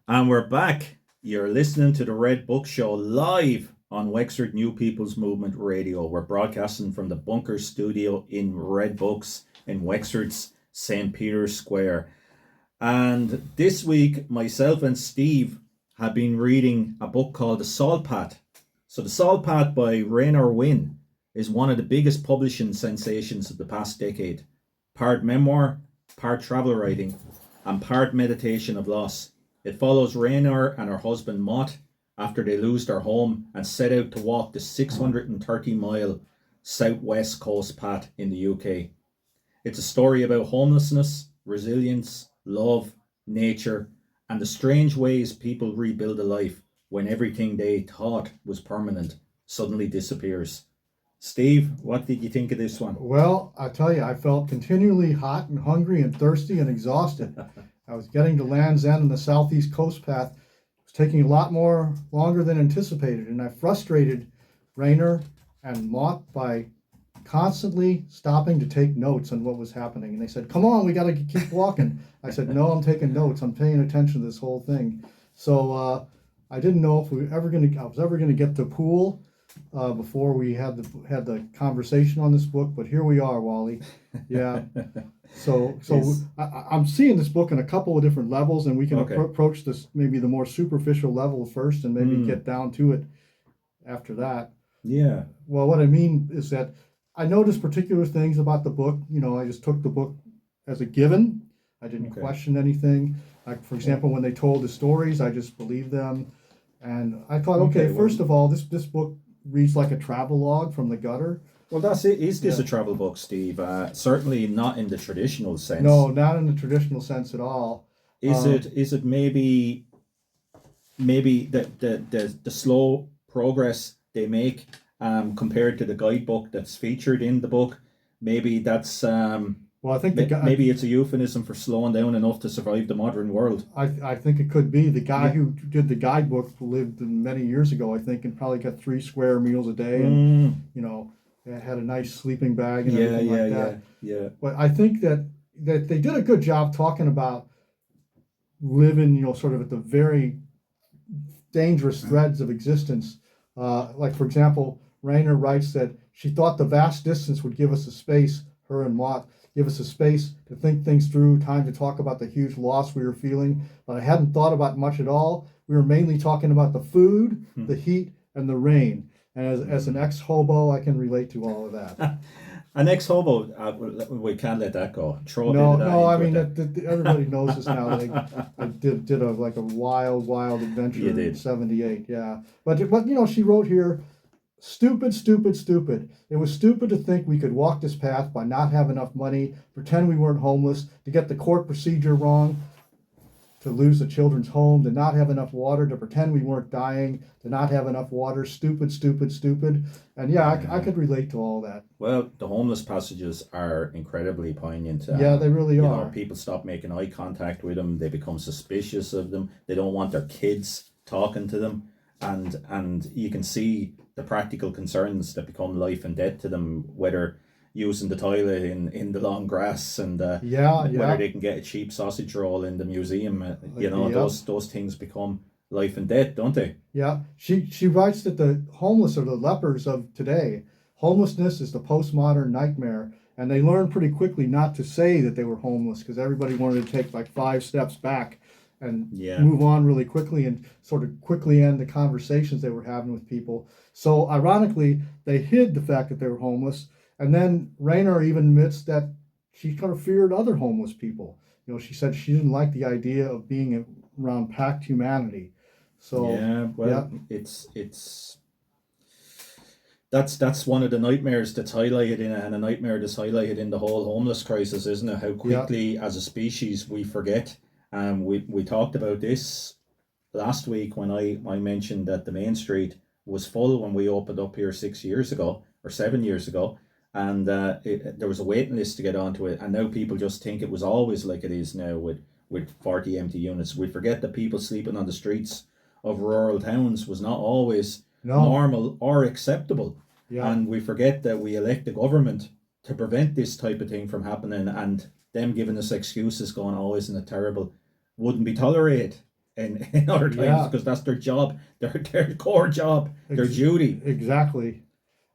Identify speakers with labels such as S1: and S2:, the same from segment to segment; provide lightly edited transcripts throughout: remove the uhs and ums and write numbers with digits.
S1: And we're back. You're listening to the Red Book Show live on Wexford New People's Movement Radio. We're broadcasting from the Bunker Studio in Red Books in Wexford's St. Peter's Square. And this week, myself and Steve have been reading a book called The Salt Path. So, The Salt Path by Raynor Winn is one of the biggest publishing sensations of the past decade. Part memoir, part travel writing, and part meditation of loss. It follows Raynor and her husband Mott after they lose their home and set out to walk the 630-mile southwest coast path in the UK. It's a story about homelessness, resilience, love, nature, and the strange ways people rebuild a life when everything they thought was permanent suddenly disappears. Steve, what did you think of this one?
S2: Well, I tell you, I felt continually hot and hungry and thirsty and exhausted. I was getting to Land's End and the southeast coast path. It was taking a lot more longer than anticipated, and I frustrated Raynor and Mott by constantly stopping to take notes on what was happening. And they said, "Come on, we got to keep walking." I said, "No, I'm taking notes. I'm paying attention to this whole thing." So I didn't know if I was ever gonna get to pool before we had the conversation on this book, but here we are, Wally. Yeah. So
S1: Yes.
S2: I'm seeing this book in a couple of different levels, and we can
S1: Okay.
S2: approach this maybe the more superficial level first, and maybe
S1: Mm,
S2: get down to it after that.
S1: yeah.
S2: Well, what I mean is that I noticed particular things about the book. You know, I just took the book as a given. I didn't
S1: Okay.
S2: question anything. Like, for
S1: Yeah.
S2: example, when they told the stories, I just believed them. And I thought,
S1: Okay.
S2: okay,
S1: Well,
S2: first of all, this book reads like a travel log from the gutter.
S1: well, that's it. Is this
S2: Yeah.
S1: a travel book, Steve? Certainly not in the traditional
S2: No,
S1: sense.
S2: not in the traditional sense at all.
S1: Is
S2: Uh,
S1: it? Is it maybe the slow progress they make compared to the guidebook that's featured in the book? Maybe that's
S2: well, I think the guy,
S1: maybe it's a euphemism for slowing down enough to survive the modern world.
S2: I think it could be the guy
S1: Yeah.
S2: who did the guidebook lived many years ago, I think, and probably got 3 square meals a day, and
S1: Mm,
S2: you know, had a nice sleeping bag and
S1: yeah,
S2: everything
S1: yeah,
S2: like
S1: yeah,
S2: that.
S1: yeah.
S2: But I think that they did a good job talking about living, sort of at the very dangerous threads of existence. Like, for example, Raynor writes that she thought the vast distance would give us a space, her and Mott, give us a space to think things through, time to talk about the huge loss we were feeling. But I hadn't thought about much at all. We were mainly talking about the food,
S1: Hmm.
S2: the heat, and the rain. And as an
S1: Mm.
S2: ex hobo, I can relate to all of that.
S1: An ex hobo, we can't let that go. Throw a bit of
S2: No,
S1: that
S2: no, I
S1: into it
S2: mean
S1: then.
S2: everybody knows this now. I did a like a wild
S1: You
S2: adventure in
S1: did.
S2: '78. Yeah, but she wrote here, stupid, stupid, stupid. It was stupid to think we could walk this path by not have enough money, pretend we weren't homeless, to get the court procedure wrong, to lose the children's home, to not have enough water, to pretend we weren't dying, to not have enough water. Stupid, stupid, stupid. And yeah, I
S1: Yeah.
S2: could relate to all that.
S1: Well, the homeless passages are incredibly poignant.
S2: Yeah, they really are.
S1: People stop making eye contact with them. They become suspicious of them. They don't want their kids talking to them, and you can see the practical concerns that become life and death to them, whether using the toilet in the long grass and
S2: Yeah,
S1: whether
S2: yeah,
S1: they can get a cheap sausage roll in the museum.
S2: yep.
S1: Those things become life and death, don't they?
S2: Yeah, she writes that the homeless are the lepers of today. Homelessness is the postmodern nightmare, and they learned pretty quickly not to say that they were homeless because everybody wanted to take like 5 steps back and
S1: Yeah.
S2: move on really quickly and sort of quickly end the conversations they were having with people. So ironically, they hid the fact that they were homeless, and then Raynor even admits that she kind of feared other homeless people. She said she didn't like the idea of being around packed humanity. So,
S1: Yeah,
S2: yeah,
S1: well, it's that's one of the nightmares that's highlighted in it, and a nightmare that's highlighted in the whole homeless crisis, isn't it? How
S2: yeah,
S1: quickly, as a species, we forget. We talked about this last week when I mentioned that the main street was full when we opened up here 6 years ago or 7 years ago, and there was a waiting list to get onto it, and now people just think it was always like it is now with 40 empty units. We forget that people sleeping on the streets of rural towns was not always
S2: no,
S1: normal or acceptable,
S2: yeah,
S1: and we forget that we elect the government to prevent this type of thing from happening, and them giving us excuses going, oh, isn't it terrible, wouldn't be tolerated. in other times
S2: Yeah.
S1: because that's their job, their core job, their duty.
S2: Exactly.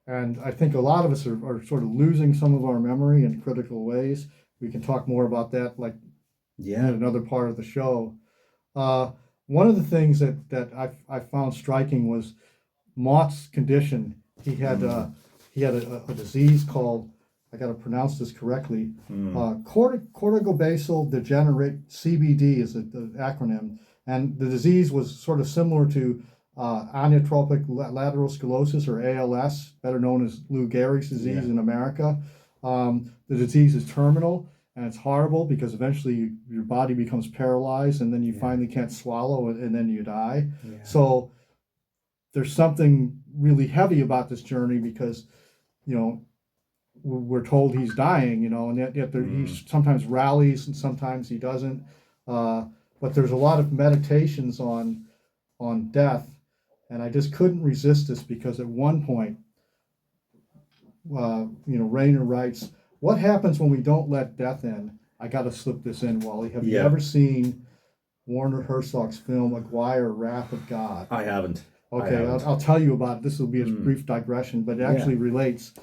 S2: And I think a lot of us are sort of losing some of our memory in critical ways. We can talk more about that like in
S1: Yeah.
S2: another part of the show. Uh, One of the things that I found striking was Mott's condition.
S1: Mm.
S2: He had a disease called, I got to pronounce this correctly,
S1: Mm.
S2: corticobasal degenerate, CBD is the acronym, and the disease was sort of similar to amyotrophic lateral sclerosis, or ALS, better known as Lou Gehrig's
S1: Yeah.
S2: disease in America. The disease is terminal, and it's horrible because eventually your body becomes paralyzed, and then you
S1: Yeah.
S2: finally can't swallow, and then you die.
S1: Yeah.
S2: So there's something really heavy about this journey because, you know, we're told he's dying, you know, and yet he
S1: Mm.
S2: sometimes rallies and sometimes he doesn't. Uh, but there's a lot of meditations on death, and I just couldn't resist this because at one point, Raynor writes, "What happens when we don't let death in?" I got to slip this in, Wally. Have you
S1: Yeah.
S2: ever seen Werner Herzog's film Aguirre, Wrath of God?
S1: I haven't. I
S2: Okay,
S1: haven't.
S2: I'll tell you about it. This will be a
S1: Mm.
S2: brief digression, but it
S1: Yeah.
S2: actually relates.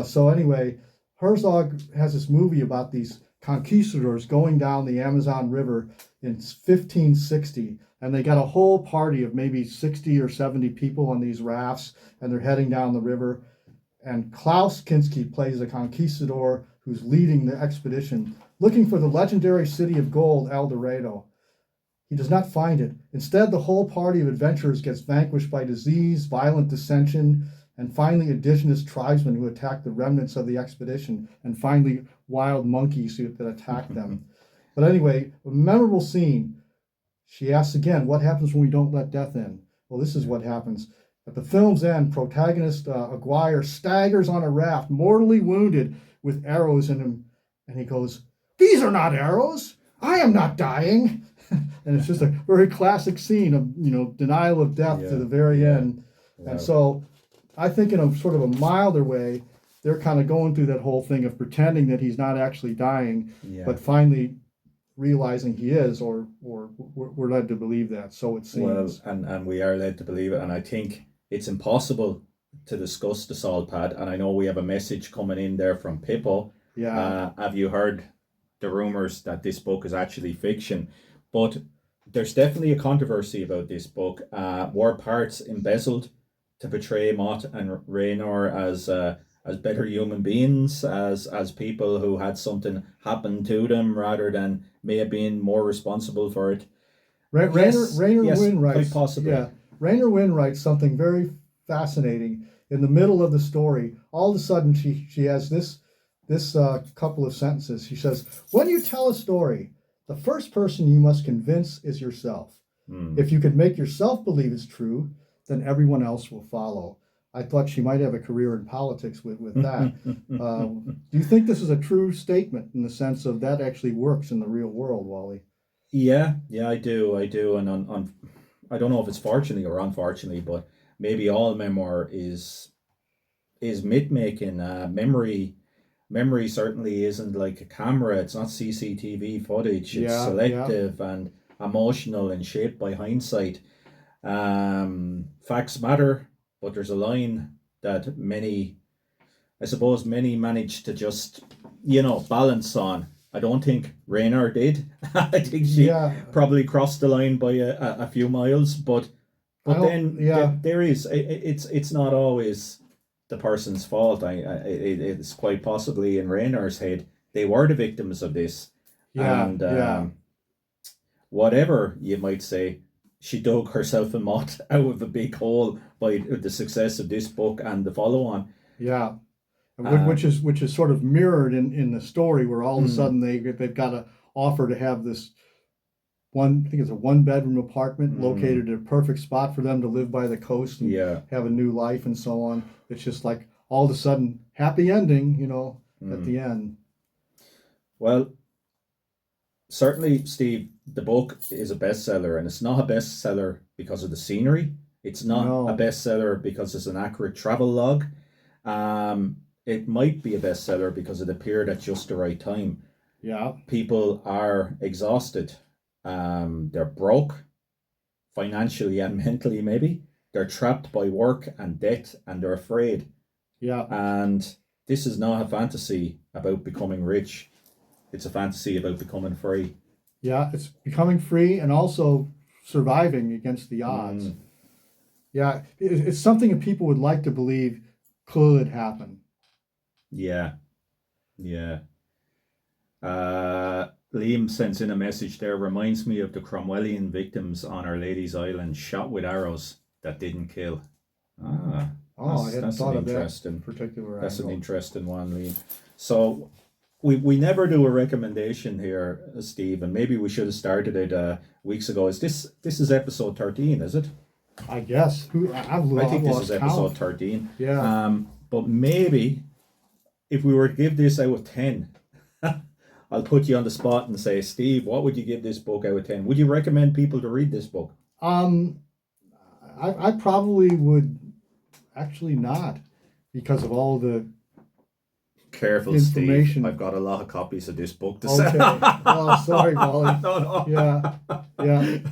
S2: So anyway, Herzog has this movie about these conquistadors going down the Amazon River in 1560, and they got a whole party of maybe 60 or 70 people on these rafts, and they're heading down the river. And Klaus Kinski plays a conquistador who's leading the expedition, looking for the legendary city of gold, El Dorado. He does not find it. Instead, the whole party of adventurers gets vanquished by disease, violent dissension, and finally indigenous tribesmen who attack the remnants of the expedition, and finally wild monkeys that attack them. But anyway, a memorable scene. She asks again, what happens when we don't let death in? Well, this is what happens. At the film's end, protagonist Aguirre staggers on a raft, mortally wounded with arrows in him, and he goes, "These are not arrows. I am not dying." And it's just a very classic scene of denial of death to
S1: Yeah.
S2: the very
S1: Yeah.
S2: end. And
S1: Wow.
S2: so I think in a sort of a milder way, they're kind of going through that whole thing of pretending that he's not actually dying,
S1: Yeah.
S2: but finally realizing he is, or we're led to believe that. So it
S1: Well,
S2: seems.
S1: and we are led to believe it, and I think it's impossible to discuss the salt pad. And I know we have a message coming in there from Pippo.
S2: Yeah.
S1: Have you heard the rumors that this book is actually fiction? But there's definitely a controversy about this book. Were parts embezzled to portray Mott and Raynor as better human beings, as people who had something happen to them rather than may have been more responsible for it? Yes,
S2: Raynor
S1: yes,
S2: Winn
S1: quite
S2: writes,
S1: possibly.
S2: yeah, Raynor Winn writes something very fascinating in the middle of the story. All of a sudden, she has this couple of sentences. She says, "When you tell a story, the first person you must convince is yourself.
S1: Hmm.
S2: If you can make yourself believe it's true, then everyone else will follow." I thought she might have a career in politics with that. Do you think this is a true statement in the sense of that actually works in the real world, Wally?
S1: Yeah, I do, and on I don't know if it's fortunately or unfortunately, but maybe all memoir is myth making. Memory certainly isn't like a camera. It's not CCTV footage. It's
S2: Yeah, yeah.
S1: selective and emotional and shaped by hindsight. Facts matter, but there's a line that I suppose many manage to just, balance on. I don't think Raynor did. I think she
S2: Yeah,
S1: probably crossed the line by a few miles, but
S2: I don't.
S1: then
S2: Yeah,
S1: there is it's not always the person's fault. It's quite possibly in Raynor's head they were the victims of this,
S2: yeah,
S1: and
S2: yeah,
S1: whatever you might say, she dug herself a mott out of a big hole by the success of this book and the follow on.
S2: yeah. And
S1: Um,
S2: which is sort of mirrored in the story, where all of a
S1: mm,
S2: sudden they've got to offer to have this one. I think it's a one bedroom apartment
S1: mm,
S2: located at a perfect spot for them to live by the coast and
S1: yeah.
S2: have a new life and so on. It's just like all of a sudden happy ending, at
S1: Mm.
S2: the end.
S1: Well, certainly, Steve, the book is a bestseller, and it's not a bestseller because of the scenery. It's not a
S2: No,
S1: bestseller because it's an accurate travel log. It might be a bestseller because it appeared at just the right time.
S2: yeah,
S1: People are exhausted. They're broke. financially and mentally, maybe. They're trapped by work and debt, and they're afraid.
S2: Yeah.
S1: And this is not a fantasy about becoming rich. It's a fantasy about becoming free.
S2: Yeah, it's becoming free and also surviving against the odds. Yeah, it's something that people would like to believe could happen.
S1: Yeah, yeah. Liam sends in a message there. Reminds me of the Cromwellian victims on Our Lady's Island, shot with arrows that didn't kill. Ah,
S2: Oh, I hadn't
S1: that's
S2: thought
S1: an
S2: of that
S1: interesting.
S2: particular
S1: That's an
S2: angle.
S1: interesting one, Liam. So we never do a recommendation here, Steve, and maybe we should have started it weeks ago. Is this is episode 13? Is it?
S2: I guess.
S1: I think this is
S2: lost
S1: episode
S2: count.
S1: 13.
S2: Yeah.
S1: But maybe if we were to give this out of 10, I'll put you on the spot and say, Steve, what would you give this book out of 10? Would you recommend people to read this book?
S2: I probably would actually not, because of all the
S1: Careful,
S2: information.
S1: Steve. I've got a lot of copies of this book to
S2: Okay.
S1: sell.
S2: Oh, sorry, Wally.
S1: No.
S2: Yeah.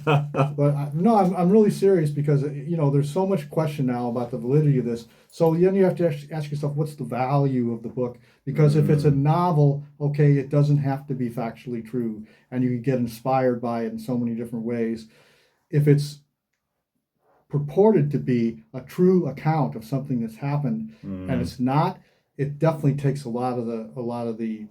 S2: But no, I'm really serious, because there's so much question now about the validity of this. So then you have to ask yourself, what's the value of the book? Because if it's a novel, okay, it doesn't have to be factually true, and you can get inspired by it in so many different ways. If it's purported to be a true account of something that's happened, and it's not, it definitely takes a lot of the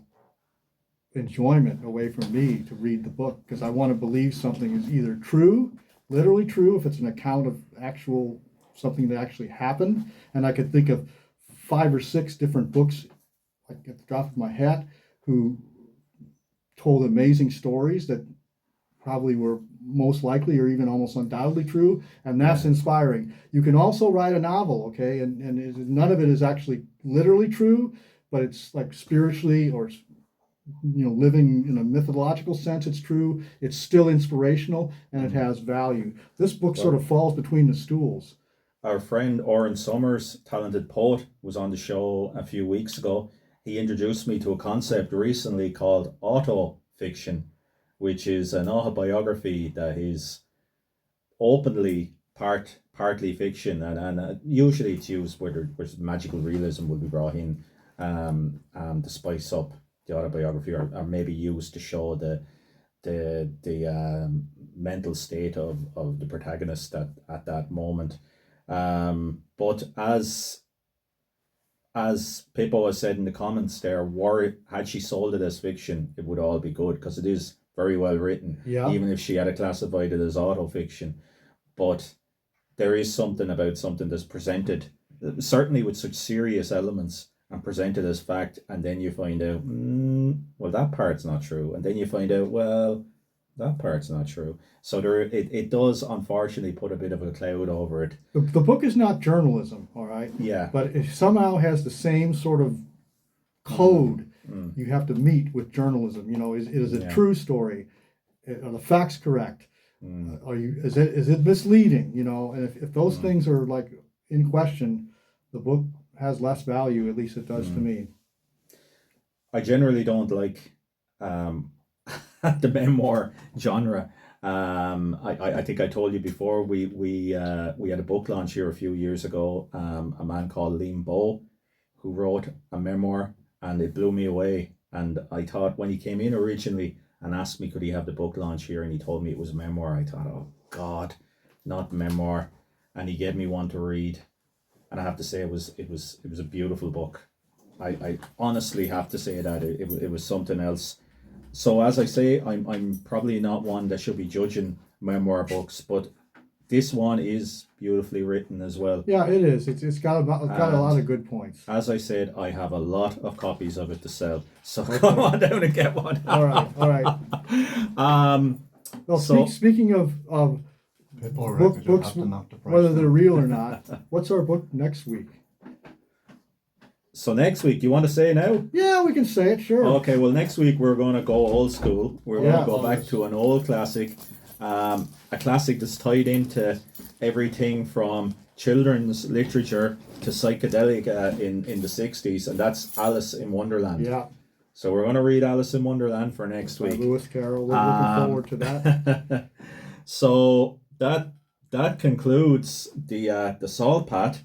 S2: enjoyment away from me to read the book, because I want to believe something is either true, literally true, if it's an account of actual something that actually happened. And I could think of 5 or 6 different books, like at the drop of my hat, who told amazing stories that probably were most likely or even almost undoubtedly true, and that's inspiring. You can also write a novel, okay, and none of it is actually literally true, but it's like spiritually or living in a mythological sense, it's true. It's still inspirational, and it has value. This book sort of falls between the stools.
S1: Our friend Oren Summers, talented poet, was on the show a few weeks ago. He introduced me to a concept recently called autofiction, which is an autobiography that is openly partly fiction, and usually it's used where magical realism will be brought in to spice up the autobiography, or maybe used to show the mental state of the protagonist at that moment. But as Pippo has said in the comments there, had she sold it as fiction, it would all be good, because it is very well written, even if she had classified it as autofiction. But there is something about something that's presented, certainly with such serious elements, and presented as fact, and then you find out, well, that part's not true, and then you find out, well, that part's not true. So it does unfortunately put a bit of a cloud over it.
S2: The book is not journalism, all right?
S1: Yeah.
S2: But it somehow has the same sort of code you have to meet with journalism. Is it a true story? Are the facts correct? Is it misleading? And if those things are like in question, the book has less value. At least it does to me.
S1: I generally don't like the memoir genre. I think I told you before, we had a book launch here a few years ago. A man called Liam Bowe, who wrote a memoir, and it blew me away. And I thought, when he came in originally and asked me could he have the book launch here, and he told me it was a memoir, I thought, oh God, not memoir. And he gave me one to read, and I have to say it was a beautiful book. I honestly have to say that it was something else. So as I say, I'm probably not one that should be judging memoir books, but this one is beautifully written as well.
S2: Yeah, it is. It's got a lot of good points.
S1: As I said, I have a lot of copies of it to sell, so come on down and get one.
S2: All right. Well, speaking of books, whether they're real or not, what's our book next week?
S1: So next week, you want to say now?
S2: Yeah, we can say it, sure.
S1: Okay, well, next week we're going to go old school. We're going to go back to an old classic, a classic that's tied into everything from children's literature to psychedelic in the 60s, and that's Alice in Wonderland.
S2: Yeah.
S1: So we're going to read Alice in Wonderland for next week.
S2: Lewis Carroll, we're looking forward to that.
S1: So that that concludes the salt pat.